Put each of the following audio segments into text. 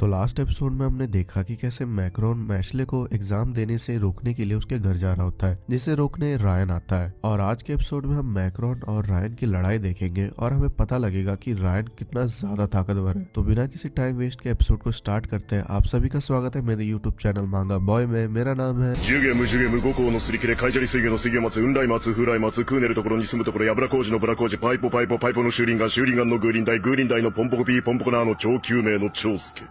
तो last episode में हमने देखा कि कैसे मैक्रोन मैशले को एग्जाम देने से रोकने के लिए उसके घर जा रहा होता है, जिसे रोकने रायन आता है। और आज के एपिसोड में हम मैक्रोन और रायन की लड़ाई देखेंगे और हमें पता लगेगा कि रायन कितना ज्यादा ताकतवर है। तो बिना किसी टाइम वेस्ट के एपिसोड को स्टार्ट करते हैं। आप सभी का स्वागत है मेरे यूट्यूब चैनल मांगा बॉय में। मेरा नाम है 10ゲーム5校のすり切れ海砂利水魚の水魚松雲来松風来松クーネルところに住むところやぶら工事のブラ工事パイポの修理ンのグーリンダイのポンポコピーポンポコナーの超救命の超助。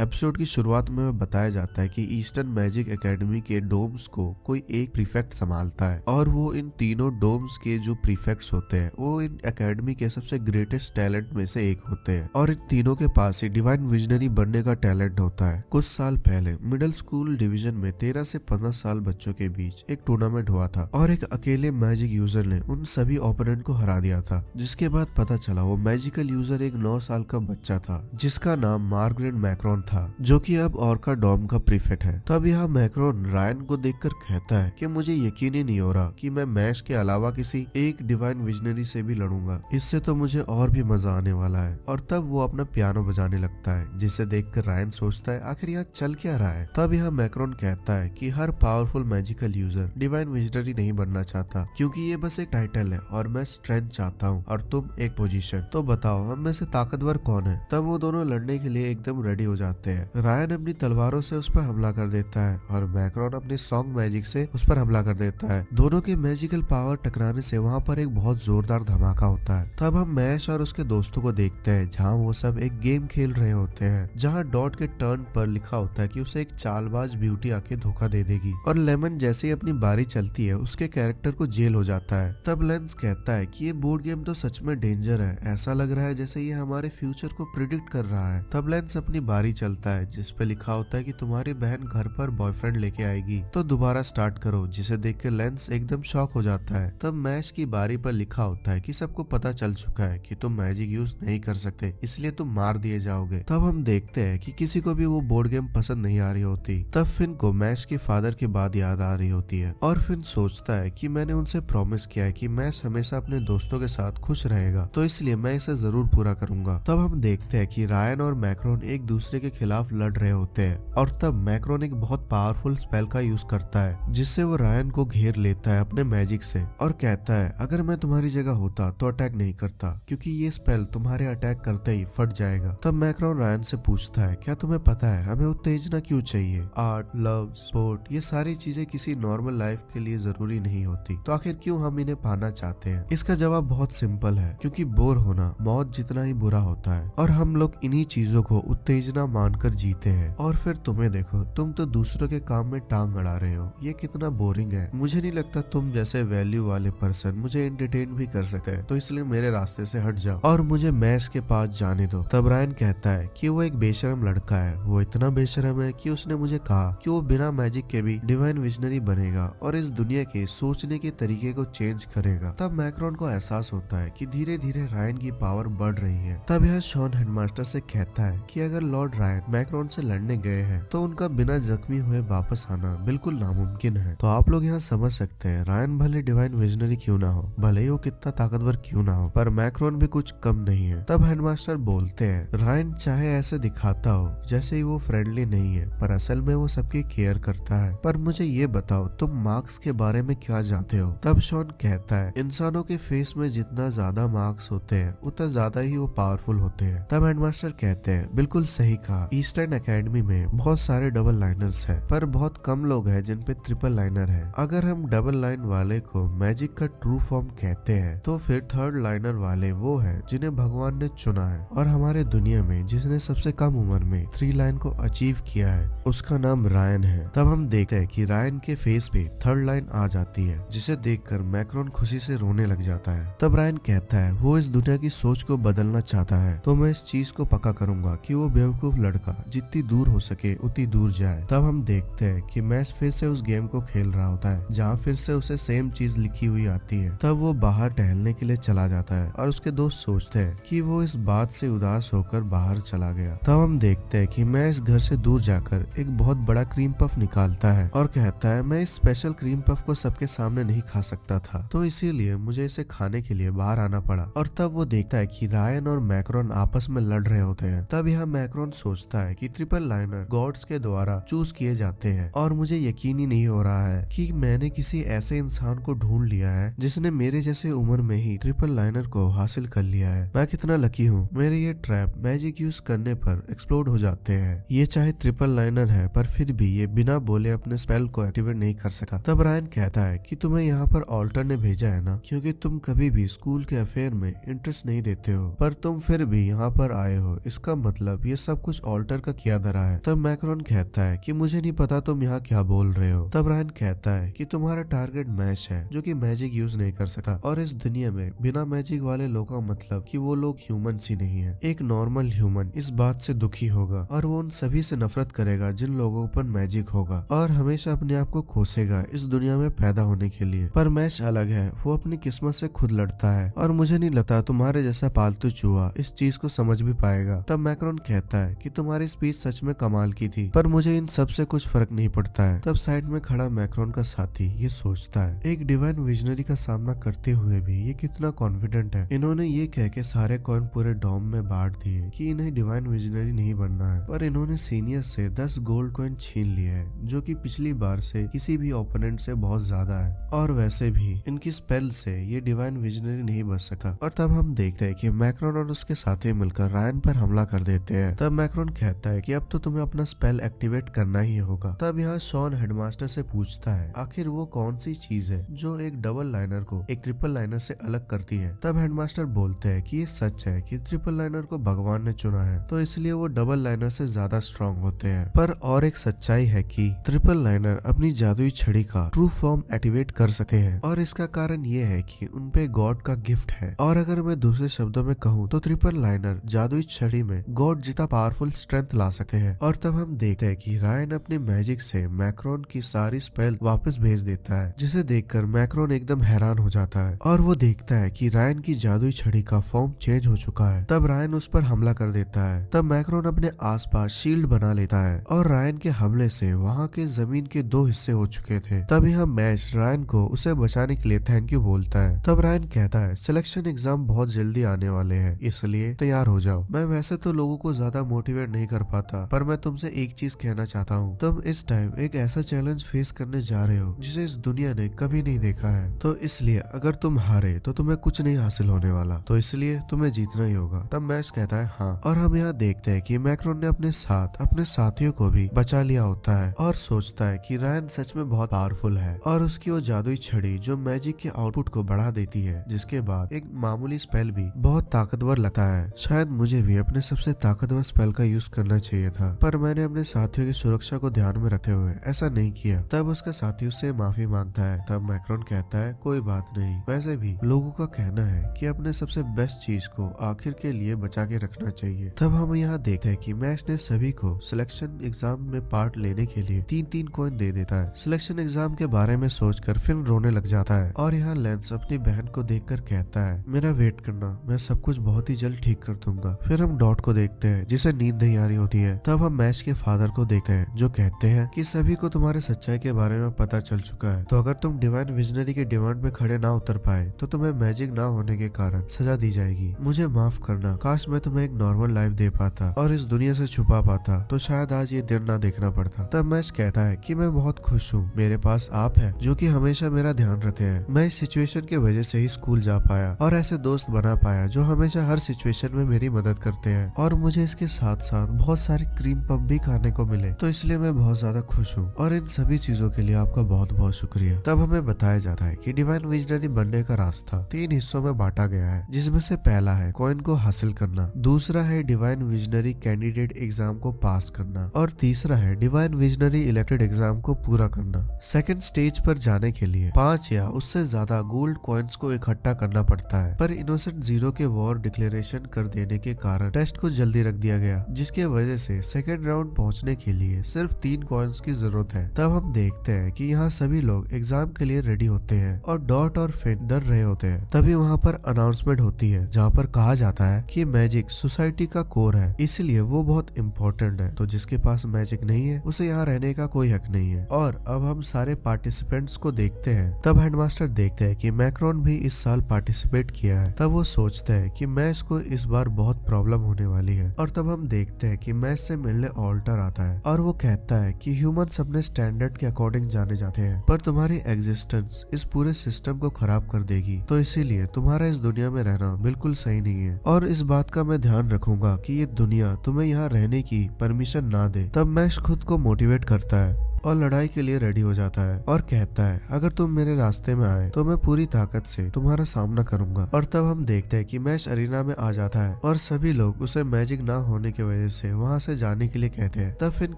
एपिसोड की शुरुआत में बताया जाता है कि ईस्टर्न मैजिक एकेडमी के डोम्स को कोई एक प्रीफेक्ट संभालता है और वो इन तीनों डोम्स के जो प्रीफेक्ट्स होते हैं वो इन एकेडमी के सबसे ग्रेटेस्ट टैलेंट में से एक होते हैं और इन तीनों के पास ही डिवाइन विजनरी बनने का टैलेंट होता है। कुछ साल पहले मिडिल स्कूल डिवीजन में 13 से 15 साल बच्चों के बीच एक टूर्नामेंट हुआ था और एक अकेले मैजिक यूजर ने उन सभी ओपोनेंट को हरा दिया था, जिसके बाद पता चला वो मैजिकल यूजर एक 9 साल का बच्चा था जिसका नाम मार्गरेट मैक्रोन था, जो कि अब ऑर्का डॉम का प्रीफेक्ट है। तब यह मैक्रोन रायन को देखकर कहता है कि मुझे यकीन ही नहीं हो रहा कि मैं मैश के अलावा किसी एक डिवाइन विजनरी से भी लड़ूंगा, इससे तो मुझे और भी मजा आने वाला है। और तब वो अपना पियानो बजाने लगता है, जिसे देखकर रायन सोचता है आखिर यहाँ चल क्या रहा है। तब यह मैक्रोन कहता है कि हर powerful magical user divine visionary नहीं बनना चाहता, क्योंकि ये बस एक टाइटल है और मैं स्ट्रेंथ चाहता हूँ और तुम एक पोजीशन। तो बताओ हम में से ताकतवर कौन है। तब वो दोनों लड़ने के लिए एकदम रेडी हो जाते हैं। रायन अपनी तलवारों से उस पर हमला कर देता है और मैक्रोन अपने सॉन्ग मैजिक से उस पर हमला कर देता है। दोनों के मैजिकल पावर टकराने से वहाँ पर एक बहुत जोरदार धमाका होता है। तब हम मैश और उसके दोस्तों को देखते हैं जहाँ वो सब एक गेम खेल रहे होते हैं, जहाँ डॉट के टर्न पर लिखा होता है कि उसे एक चालबाज ब्यूटी आके धोखा दे देगी और लेमन जैसे ही अपनी बारी चलती है उसके कैरेक्टर को जेल हो जाता है। तब लेंस कहता है कि ये बोर्ड गेम तो सच में डेंजर है, ऐसा लग रहा है जैसे ये हमारे फ्यूचर को प्रिडिक्ट कर रहा है। तब लेंस अपनी बारी चलता है जिस पे लिखा होता है कि तुम्हारी बहन घर पर बॉयफ्रेंड लेके आएगी तो दोबारा स्टार्ट करो, जिसे देख के लेंस एकदम शॉक हो जाता है। तब मैश की बारी पर लिखा होता है कि सबको पता चल चुका है कि तुम मैजिक यूज नहीं कर सकते, इसलिए तुम मार दिए जाओगे। तब हम देखते हैं कि किसी को भी वो बोर्ड गेम पसंद नहीं आ रही होती। तब फिन को मैश के फादर के बाद याद आ रही होती है और फिन सोचता है कि मैंने उनसे प्रॉमिस किया है कि मैश हमेशा अपने दोस्तों के साथ खुश रहेगा, तो इसलिए मैं इसे जरूर पूरा करूंगा। तब हम देखते हैं कि रायन और मैक्रोन एक दूसरे के खिलाफ लड़ रहे होते हैं और तब मैक्रोन एक बहुत पावरफुल स्पेल का यूज करता है, जिससे वो रायन को घेर लेता है अपने मैजिक से और कहता है अगर मैं तुम्हारी जगह होता तो अटैक नहीं करता, क्योंकि ये स्पेल तुम्हारे अटैक करते ही फट जाएगा। तब मैक्रोन रायन से पूछता है क्या तुम्हें पता है हमें उत्तेजना क्यों चाहिए? आर्ट, लव, स्पोर्ट, ये सारी चीजें किसी नॉर्मल लाइफ के लिए जरूरी नहीं होती, तो आखिर क्यों हम इन्हें पाना चाहते हैं? इसका जवाब बहुत सिंपल है, क्योंकि बोर होना मौत जितना ही बुरा होता है और हम लोग इन्हीं चीजों को उत्तेजना मानकर जीते हैं। और फिर तुम्हें देखो, तुम तो दूसरों के काम में टांग अड़ा रहे हो, ये कितना बोरिंग है। मुझे नहीं लगता तुम जैसे वैल्यू वाले पर्सन मुझे एंटरटेन भी कर सकते हैं, तो इसलिए मेरे रास्ते से हट जाओ और मुझे मैश के पास जाने दो। तब रायन कहता है कि वो एक बेशरम लड़का है, वो इतना बेशरम है कि उसने मुझे कहा कि वो बिना मैजिक के भी डिवाइन विजनरी बनेगा और इस दुनिया के सोचने के तरीके को चेंज करेगा। तब मैक्रोन को एहसास होता है कि धीरे धीरे रायन की पावर बढ़ रही है। तब यह शॉन हेडमास्टर से कहता है कि अगर लॉर्ड रायन मैक्रोन से लड़ने गए हैं तो उनका बिना जख्मी हुए वापस आना बिल्कुल नामुमकिन है। तो आप लोग यहाँ समझ सकते हैं रायन भले डिवाइन विजनरी क्यों ना हो, भले ही वो कितना ताकतवर क्यों ना हो, पर मैक्रोन भी कुछ कम नहीं है। तब हेडमास्टर बोलते हैं रायन चाहे ऐसे दिखाता हो जैसे ही वो फ्रेंडली नहीं है, पर असल में वो सबकी केयर करता है। पर मुझे ये बताओ तुम मार्क्स के बारे में क्या जानते हो? तब शॉन कहता है इंसानों के फेस में जितना ज्यादा मार्क्स होते हैं उतना ज्यादा ही वो पावरफुल होते हैं। तब हेडमास्टर कहते हैं बिल्कुल सही कहा, ईस्टर्न एकेडमी में बहुत सारे डबल लाइनर्स है, पर बहुत कम लोग हैं जिन पे ट्रिपल लाइनर है। अगर हम डबल लाइन वाले को मैजिक का ट्रू फॉर्म कहते हैं तो फिर थर्ड लाइनर वाले वो है जिन्हें भगवान ने चुना है और हमारे दुनिया में जिसने सबसे कम उम्र में 3 लाइन को अचीव किया है उसका नाम रायन है। तब हम देखते हैं कि रायन के फेस पे थर्ड लाइन आ जाती है, जिसे देखकर मैक्रोन खुशी से रोने लग जाता है। तब रायन कहता है वो इस दुनिया की सोच को बदलना चाहता है, तो मैं इस चीज को पक्का करूंगा कि वो बेवकूफ लड़का जितनी दूर हो सके उतनी दूर जाए। तब हम देखते हैं कि मैच फिर से उस गेम को खेल रहा होता है जहाँ फिर से उसे सेम चीज लिखी हुई आती है। तब वो बाहर टहलने के लिए चला जाता है और उसके दोस्त सोचते हैं कि वो इस बात से उदास होकर बाहर चला गया। तब हम देखते हैं कि मैच घर से दूर जाकर एक बहुत बड़ा क्रीम पफ निकालता है और कहता है मैं इस स्पेशल क्रीम पफ को सबके सामने नहीं खा सकता था, तो इसीलिए मुझे इसे खाने के लिए बाहर आना पड़ा। और तब वो देखता है कि रायन और मैक्रोन आपस में लड़ रहे होते हैं। तब यह मैक्रोन सोचता है कि ट्रिपल लाइनर गॉड्स के द्वारा चूज किए जाते हैं और मुझे यकीन ही नहीं हो रहा है कि मैंने किसी ऐसे इंसान को ढूंढ लिया है जिसने मेरे जैसे उम्र में ही ट्रिपल लाइनर को हासिल कर लिया है। मैं कितना लकी हूँ। मेरे ये ट्रैप मैजिक यूज करने पर एक्सप्लोड हो जाते हैं। ये चाहे ट्रिपल लाइनर है पर फिर भी ये बिना बोले अपने स्पेल को एक्टिवेट नहीं कर सकता। तब रायन कहता है कि तुम्हें यहाँ पर ऑल्टर ने भेजा है ना, क्योंकि तुम कभी भी स्कूल के अफेयर में इंटरेस्ट नहीं देते हो, पर तुम फिर भी यहाँ पर आए हो। इसका मतलब ये सब कुछ ऑल्टर का किया धरा है। तब मैक्रोन कहता है कि मुझे नहीं पता तुम यहाँ क्या बोल रहे हो। तब रायन कहता है कि तुम्हारा टारगेट मैश है जो कि मैजिक यूज नहीं कर सकता, और इस दुनिया में बिना मैजिक वाले लोगों का मतलब कि वो लोग ह्यूमन ही नहीं है। एक नॉर्मल ह्यूमन इस बात से दुखी होगा और वो उन सभी से नफरत करेगा जिन लोगों पर मैजिक होगा, और हमेशा अपने आप को कोसेगा इस दुनिया में पैदा होने के लिए। पर मैश अलग है, वो अपनी किस्मत से खुद लड़ता है, और मुझे नहीं लगता तुम्हारे जैसा पालतू चूहा इस चीज को समझ भी पाएगा। तब मैक्रोन कहता है कि तुम्हारी स्पीच सच में कमाल की थी, पर मुझे इन सब से कुछ फर्क नहीं पड़ता है। तब साइड में खड़ा मैक्रोन का साथी ये सोचता है, एक डिवाइन विजनरी का सामना करते हुए भी ये कितना कॉन्फिडेंट है। इन्होंने ये कह के सारे कॉइन पूरे डॉम में बांट दिए कि इन्हें डिवाइन विजनरी नहीं बनना है, पर इन्होंने सीनियर से 10 गोल्ड कॉइन छीन लिए है, जो कि पिछली बार से किसी भी ओपोनेंट से बहुत ज्यादा है, और वैसे भी इनकी स्पेल से ये डिवाइन विजनरी नहीं बच सकता। और तब हम देखते हैं कि मैक्रोन और उसके साथी मिलकर रायन पर हमला कर देते हैं। तब मैक्रोन कहता है कि अब तो तुम्हें अपना स्पेल एक्टिवेट करना ही होगा। तब यहाँ शॉन हेडमास्टर से पूछता है आखिर वो कौन सी चीज है जो एक डबल लाइनर को एक ट्रिपल लाइनर से अलग करती है। तब हेडमास्टर बोलते हैं कि ये सच है कि ट्रिपल लाइनर को भगवान ने चुना है, तो इसलिए वो डबल लाइनर से ज्यादा स्ट्रॉन्ग होते हैं। पर और एक सच्चाई है कि ट्रिपल लाइनर अपनी जादुई छड़ी का ट्रू फॉर्म एक्टिवेट कर सकते हैं, और इसका कारण ये है कि उनपे गॉड का गिफ्ट है। और अगर मैं दूसरे शब्दों में कहूँ तो ट्रिपल लाइनर जादुई छड़ी में गॉड जितना पावरफुल स्ट्रेंथ ला सकते हैं। और तब हम देखते हैं कि रायन अपने मैजिक से मैक्रोन की सारी स्पेल वापस भेज देता है, जिसे देखकर मैक्रोन एकदम हैरान हो जाता है, और वो देखता है कि रायन की जादुई छड़ी का फॉर्म चेंज हो चुका है। तब रायन उस पर हमला कर देता है। तब मैक्रोन अपने आसपास शील्ड बना लेता है, और रायन के हमले से वहाँ के जमीन के 2 हिस्से हो चुके थे। तब यहाँ मैश रायन को उसे बचाने के लिए थैंक यू बोलता है। तब रायन कहता है सिलेक्शन एग्जाम बहुत जल्दी आने वाले हैं, इसलिए तैयार हो जाओ। मैं वैसे तो लोगों को ज्यादा मोटिवेट नहीं कर पाता, पर मैं तुमसे एक चीज कहना चाहता हूँ, तुम इस टाइम एक ऐसा चैलेंज फेस करने जा रहे हो जिसे इस दुनिया ने कभी नहीं देखा है, तो इसलिए अगर तुम हारे तो तुम्हें कुछ नहीं हासिल होने वाला, तो इसलिए तुम्हें जीतना ही होगा। तब मैश कहता है हाँ, और हम यहाँ देखते हैं कि मैक्रोन ने अपने साथ अपने साथियों को भी बचा लिया होता है, और सोचता है कि रायन सच में बहुत पावरफुल है, और उसकी वो जादुई छड़ी जो मैजिक के आउटपुट को बढ़ा देती है, जिसके बाद एक मामूली स्पेल भी बहुत ताकतवर लगता है। शायद मुझे भी अपने सबसे ताकतवर स्पेल का यूज करना चाहिए था, पर मैंने अपने साथियों की सुरक्षा को ध्यान में रखते हुए ऐसा नहीं किया। तब उसका साथी उससे माफी मांगता है। तब मैक्रोन कहता है कोई बात नहीं, वैसे भी लोगों का कहना है कि अपने सबसे बेस्ट चीज को आखिर के लिए बचा के रखना चाहिए। तब हम यहाँ देखते हैं कि मैश ने सभी को सिलेक्शन एग्जाम में पार्ट लेने के लिए 3-3 कॉइन दे देता है। सिलेक्शन एग्जाम के बारे में सोचकर फिर रोने लग जाता है, और यहाँ लेंस अपनी बहन को देखकर कहता है मेरा वेट करना, मैं सब कुछ बहुत ही जल्द ठीक कर दूंगा। फिर हम डॉट को देखते हैं जिसे नींद नहीं आ रही होती है। तब हम मैश के फादर को देखते हैं जो कहते हैं कि सभी को तुम्हारे सच्चाई के बारे में पता चल चुका है, तो अगर तुम डिवाइन विजनरी के डिमांड पे खड़े ना उतर पाए तो तुम्हें मैजिक ना होने के कारण सजा दी जाएगी। मुझे माफ करना, काश मैं तुम्हें एक नॉर्मल लाइफ दे पाता और इस दुनिया से छुपा पाता, तो शायद आज ये दिन ना देखना पड़ता। तब मैश कहता है कि मैं बहुत खुश हूँ, मेरे पास आप है जो कि हमेशा मेरा ध्यान रखते हैं। मैं इस सिचुएशन की वजह से ही स्कूल जा पाया और ऐसे दोस्त बना पाया जो हमेशा हर सिचुएशन में मेरी मदद करते हैं, और मुझे इसके साथ साथ बहुत सारे क्रीम पफ भी खाने को मिले, तो इसलिए मैं बहुत ज्यादा खुश हूँ, और इन सभी चीजों के लिए आपका बहुत बहुत शुक्रिया। तब हमें बताया जाता है कि डिवाइन विजनरी बनने का रास्ता 3 हिस्सों में बांटा गया है, जिसमें से पहला है कॉइन को हासिल करना, दूसरा है डिवाइन विजनरी कैंडिडेट एग्जाम को पास करना, और तीसरा है डिवाइन विजनरी इलेक्टेड एग्जाम को पूरा करना। सेकंड स्टेज पर जाने के लिए 5 या उससे ज्यादा गोल्ड कॉइन्स को इकट्ठा करना पड़ता है, पर इनोसेंट जीरो के वॉर डिक्लेरेशन कर देने के कारण टेस्ट को जल्दी रख दिया गया, जिसके वजह से सेकंड राउंड पहुंचने के लिए सिर्फ 3 कॉइन्स की जरूरत है। तब हम देखते हैं कि यहाँ सभी लोग एग्जाम के लिए रेडी होते हैं, और डॉट और फिन डर रहे होते हैं। तभी वहाँ पर अनाउंसमेंट होती है जहाँ पर कहा जाता है कि मैजिक सोसाइटी का कोर है, इसलिए वो बहुत इम्पोर्टेंट है, तो जिसके पास मैजिक नहीं है उसे यहाँ रहने का कोई हक नहीं है। और अब हम सारे पार्टिसिपेंट्स को देखते हैं। तब हेडमास्टर देखते हैं कि मैक्रोन भी इस साल पार्टिसिपेट किया है। तब वो सोचते हैं कि मैं इसको इस बार बहुत प्रॉब्लम होने वाली है, और तब हम देखते हैं कि मैश से मिलने ऑल्टर आता है और वो कहता है कि ह्यूमंस अपने स्टैंडर्ड के अकॉर्डिंग जाने जाते हैं, पर तुम्हारी एग्जिस्टेंस इस पूरे सिस्टम को खराब कर देगी, तो इसीलिए तुम्हारा इस दुनिया में रहना बिल्कुल सही नहीं है और इस बात का मैं ध्यान रखूंगा कि ये दुनिया तुम्हें यहाँ रहने की परमिशन ना दे। तब मैश खुद को मोटिवेट करता है और लड़ाई के लिए रेडी हो जाता है और कहता है अगर तुम मेरे रास्ते में आए तो मैं पूरी ताकत से तुम्हारा सामना करूंगा। और तब हम देखते हैं कि मैश अरीना में आ जाता है और सभी लोग उसे मैजिक ना होने की वजह से वहां से जाने के लिए कहते हैं। तब फिन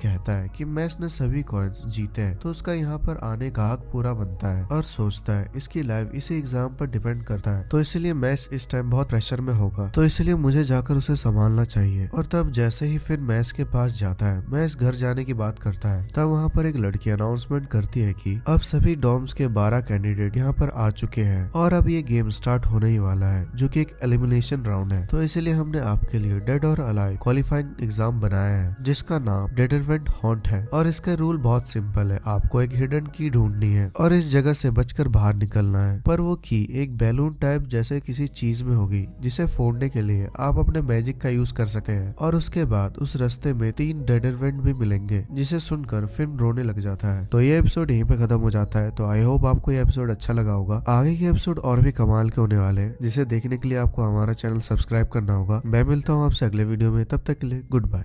कहता है कि मैश ने सभी कॉइन्स जीते हैं तो उसका यहाँ पर आने का हक पूरा बनता है और सोचता है इसकी लाइफ इसी एग्जाम पर डिपेंड करता है, तो इसलिए मैश इस टाइम बहुत प्रेशर में होगा, तो इसलिए मुझे जाकर उसे संभालना चाहिए। और तब जैसे ही फिर मैश के पास जाता है, मैश घर जाने की बात करता है, तब वहाँ पर एक लड़की अनाउंसमेंट करती है कि अब सभी डॉम्स के 12 कैंडिडेट यहाँ पर आ चुके हैं और अब ये गेम स्टार्ट होने ही वाला है, जो कि एक एलिमिनेशन राउंड है। तो इसलिए हमने आपके लिए डेड और अलाइव क्वालिफाइंग एग्जाम बनाया है जिसका नाम डेडरवेंट हॉन्ट है। और इसका रूल बहुत सिंपल है, आपको एक हिडन की ढूंढनी है और इस जगह से बचकर बाहर निकलना है, पर वो की एक बैलून टाइप जैसे किसी चीज में होगी जिसे फोड़ने के लिए आप अपने मैजिक का यूज कर सकते हैं। और उसके बाद उस रास्ते में 3 डेडरवेंट भी मिलेंगे जिसे सुनकर फिन रोने लग जाता है। तो ये एपिसोड यहीं पे खत्म हो जाता है। तो आई होप आपको ये एपिसोड अच्छा लगा होगा। आगे के एपिसोड और भी कमाल के होने वाले हैं जिसे देखने के लिए आपको हमारा चैनल सब्सक्राइब करना होगा। मैं मिलता हूँ आपसे अगले वीडियो में, तब तक के लिए गुड बाय।